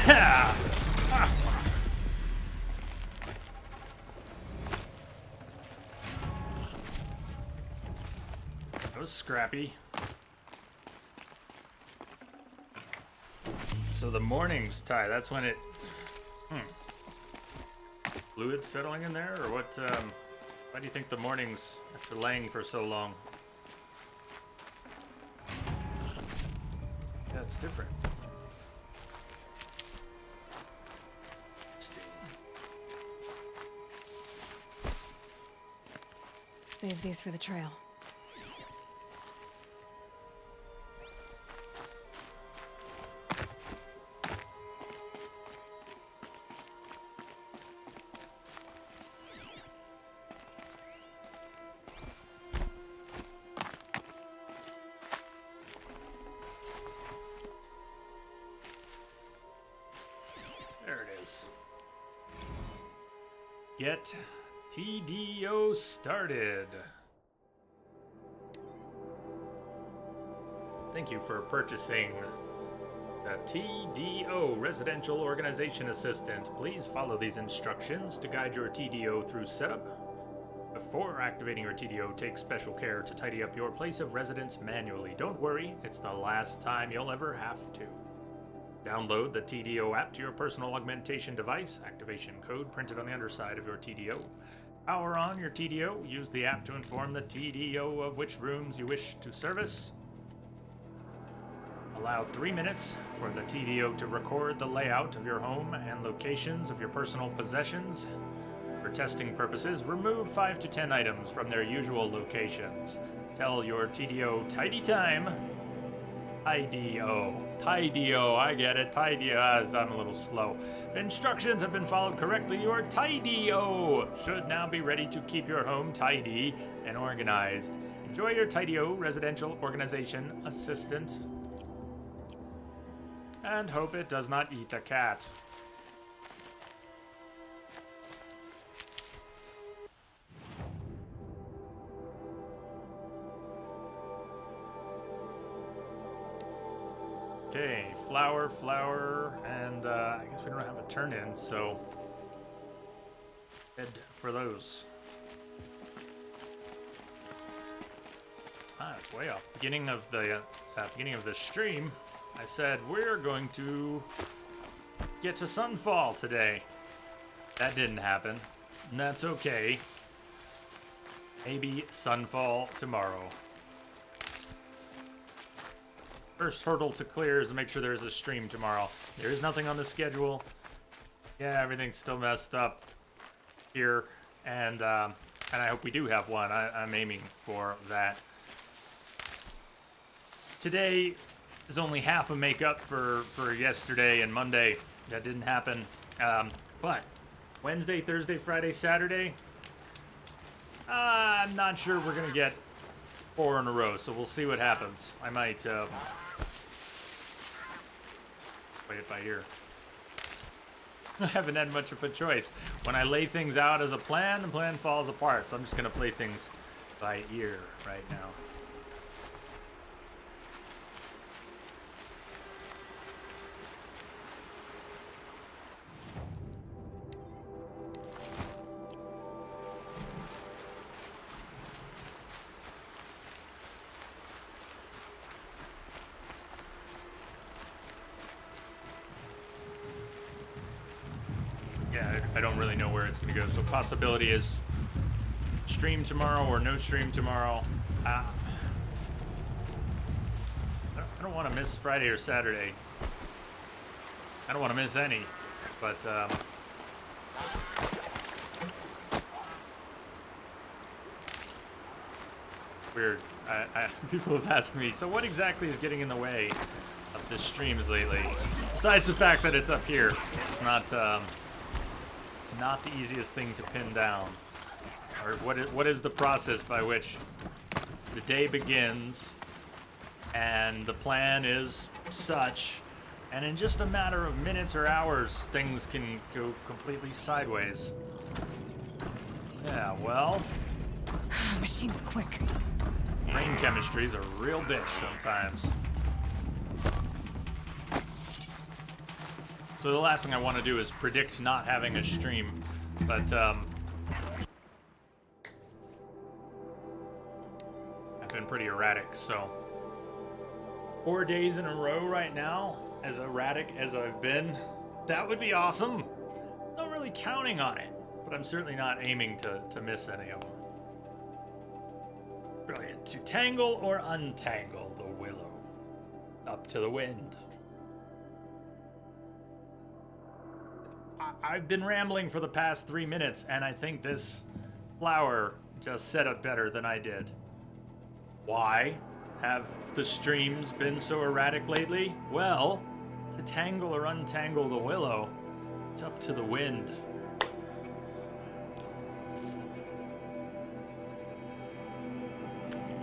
Yeah! Ah. That was scrappy. So the mornings, Ty, that's when it... Fluid settling in there? Or what, why do you think the mornings, after laying for so long? Yeah, it's different.
Save these for the trail.
There it is. Get TDO started. Thank you for purchasing the TDO Residential Organization Assistant. Please follow these instructions to guide your TDO through setup. Before activating your TDO, take special care to tidy up your place of residence manually. Don't worry, it's the last time you'll ever have to. Download the TDO app to your personal augmentation device. Activation code printed on the underside of your TDO. Power on your TDO. Use the app to inform the TDO of which rooms you wish to service. Allow 3 minutes for the TDO to record the layout of your home and locations of your personal possessions. For testing purposes, remove 5 to 10 items from their usual locations. Tell your TDO tidy time. TIDO, I get it, TIDO, I'm a little slow. If instructions have been followed correctly, your TIDO should now be ready to keep your home tidy and organized. Enjoy your TIDO Residential Organization Assistant. And hope it does not eat a cat. Okay, flour, and I guess we don't have a turn-in, so head for those. Ah, it's way off. Beginning of the stream, I said we're going to get to Sunfall today. That didn't happen, and that's okay. Maybe Sunfall tomorrow. First hurdle to clear is to make sure there is a stream tomorrow. There is nothing on the schedule. Yeah, everything's still messed up here, and I hope we do have one. I'm aiming for that. Today is only half a makeup for yesterday and Monday. That didn't happen. But Wednesday, Thursday, Friday, Saturday, I'm not sure we're going to get 4 in a row, so we'll see what happens. I might play it by ear. I haven't had much of a choice. When I lay things out as a plan, the plan falls apart, so I'm just going to play things by ear right now. I don't really know where it's going to go. So possibility is stream tomorrow or no stream tomorrow. I don't want to miss Friday or Saturday. I don't want to miss any. But weird. People have asked me, so what exactly is getting in the way of the streams lately? Besides the fact that it's up here. It's not the easiest thing to pin down. Or what is the process by which the day begins and the plan is such, and in just a matter of minutes or hours, things can go completely sideways. Yeah, well...
Machine's quick.
Brain chemistry's a real bitch sometimes. So the last thing I want to do is predict not having a stream, but I've been pretty erratic, so 4 days in a row right now, as erratic as I've been, that would be awesome. Not really counting on it, but I'm certainly not aiming to miss any of them. Brilliant. To tangle or untangle the willow. Up to the wind. I've been rambling for the past 3 minutes, and I think this flower just said it better than I did. Why have the streams been so erratic lately? Well, to tangle or untangle the willow, it's up to the wind.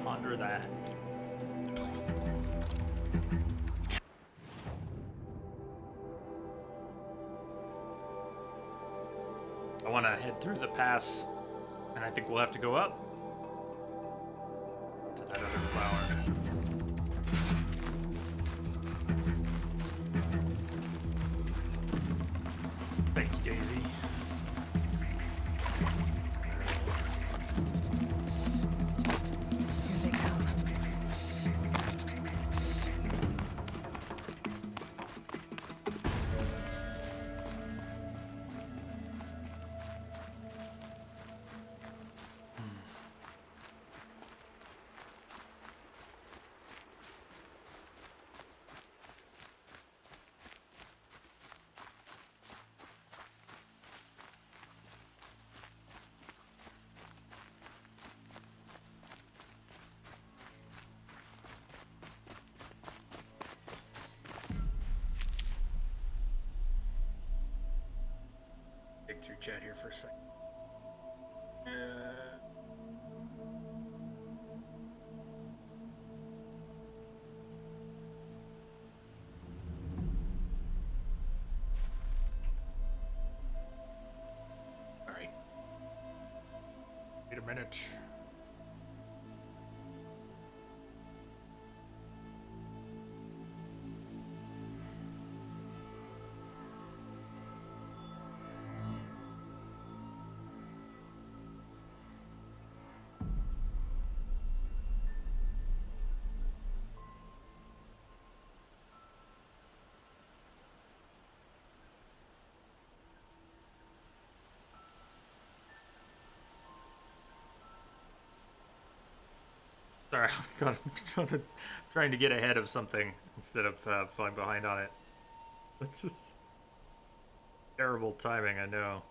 Ponder that. I want to head through the pass, and I think we'll have to go up to that other flower. Thank you, Daisy.
Here they come.
Through chat here for a second. All right. Wait a minute. Sorry, I'm trying to get ahead of something instead of falling behind on it. That's just terrible timing, I know.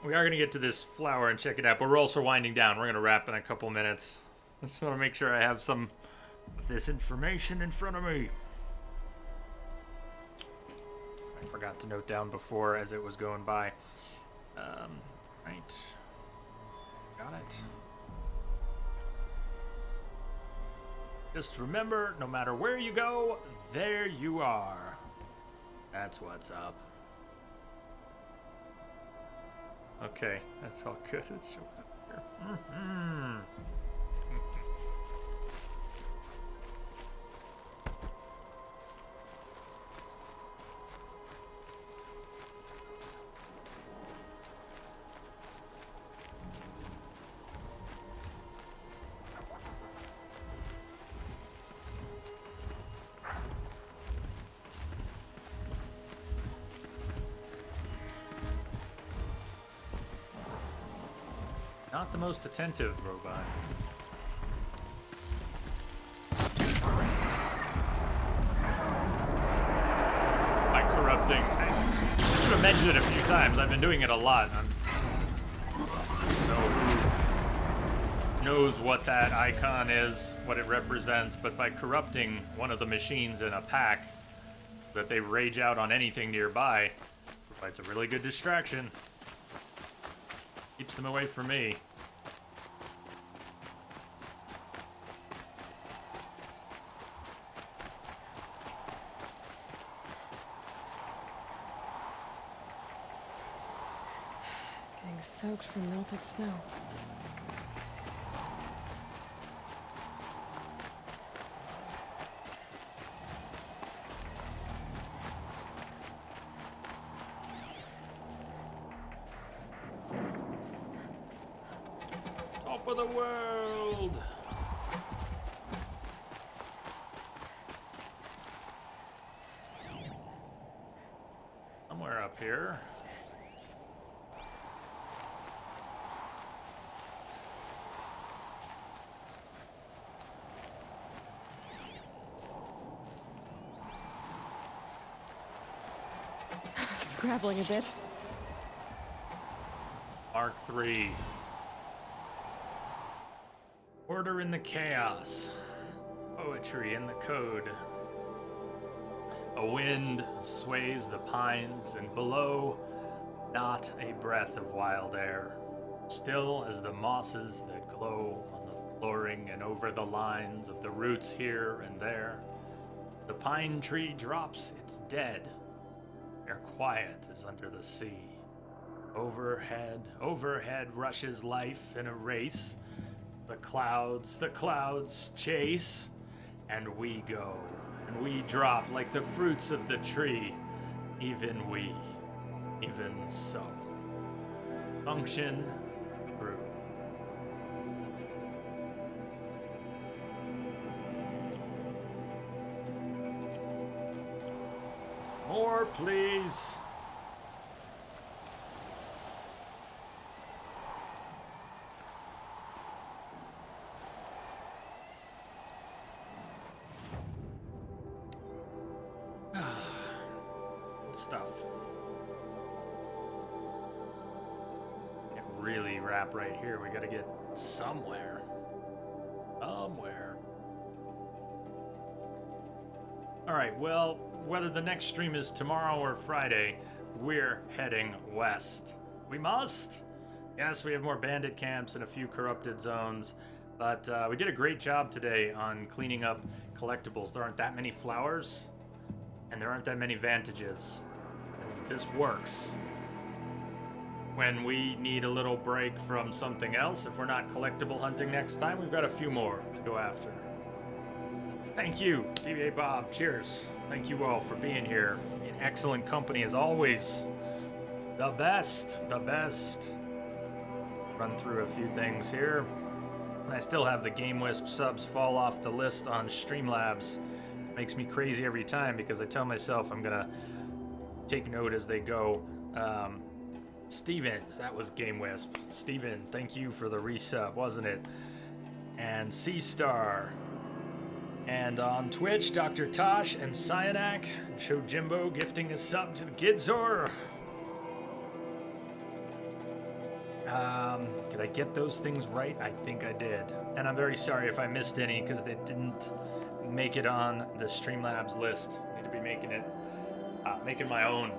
We are going to get to this flower and check it out, but we're also winding down. We're going to wrap in a couple minutes. I just want to make sure I have some of this information in front of me. I forgot to note down before as it was going by. Right. Got it. Just remember, no matter where you go, there you are. That's what's up. Okay, that's all good. It's showing up here. Not the most attentive robot. By corrupting. I should have mentioned it a few times. I've been doing it a lot. So who knows what that icon is, what it represents, but by corrupting one of the machines in a pack that they rage out on anything nearby, provides a really good distraction. Keeps them away from me.
Getting soaked from melted snow.
Top of the world! Somewhere up here.
Scrabbling a bit.
Mark 3. Order in the chaos. Poetry in the code. A wind sways the pines, and below, not a breath of wild air. Still as the mosses that glow on the flooring and over the lines of the roots here and there. The pine tree drops its dead. They're quiet as under the sea. Overhead rushes life in a race. The clouds chase, and we go, and we drop like the fruits of the tree. Even so. Function through. More, please. Stuff. Can't really wrap right here. We gotta get somewhere. Alright, well, whether the next stream is tomorrow or Friday, we're heading west. We must! Yes, we have more bandit camps and a few corrupted zones, but we did a great job today on cleaning up collectibles. There aren't that many flowers, and there aren't that many vantages. This works. When we need a little break from something else, if we're not collectible hunting next time, we've got a few more to go after. Thank you, DBA Bob. Cheers. Thank you all for being here. In excellent company as always. The best. Run through a few things here. And I still have the Game Wisp subs fall off the list on Streamlabs. Makes me crazy every time because I tell myself I'm gonna take note as they go. Stevens, that was Game Wisp. Steven, thank you for the resub, wasn't it? And C-Star. And on Twitch, Dr. Tosh and Cyanak and Shojimbo gifting a sub to the Gidzor. Did I get those things right? I think I did. And I'm very sorry if I missed any because they didn't make it on the Streamlabs list. Need to be making it, making my own.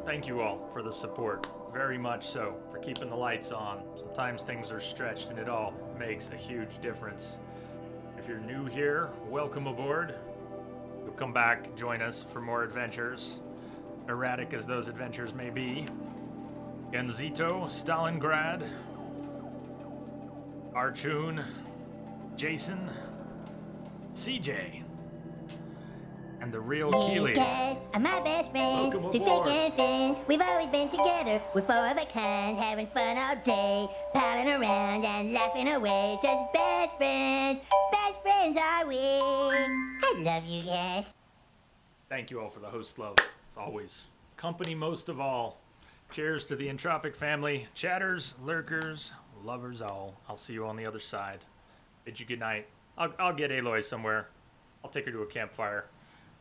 Thank you all for the support. Very much so, for keeping the lights on. Sometimes things are stretched and it all makes a huge difference. If you're new here, welcome aboard. You'll come back, join us for more adventures. Erratic as those adventures may be. Genzito, Stalingrad, Archun, Jason, CJ, and the real Keely.
My best friend,
Welcome
the
aboard.
second friend. We've always been together. We're four of a kind, having fun all day, palling around and laughing away. Just best friends are we. I love you guys.
Thank you all for the host love, as always. Company most of all. Cheers to the Entropic family, chatters, lurkers, lovers all. I'll see you on the other side. Bid you good night. I'll get Aloy somewhere. I'll take her to a campfire.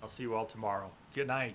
I'll see you all tomorrow. Good night.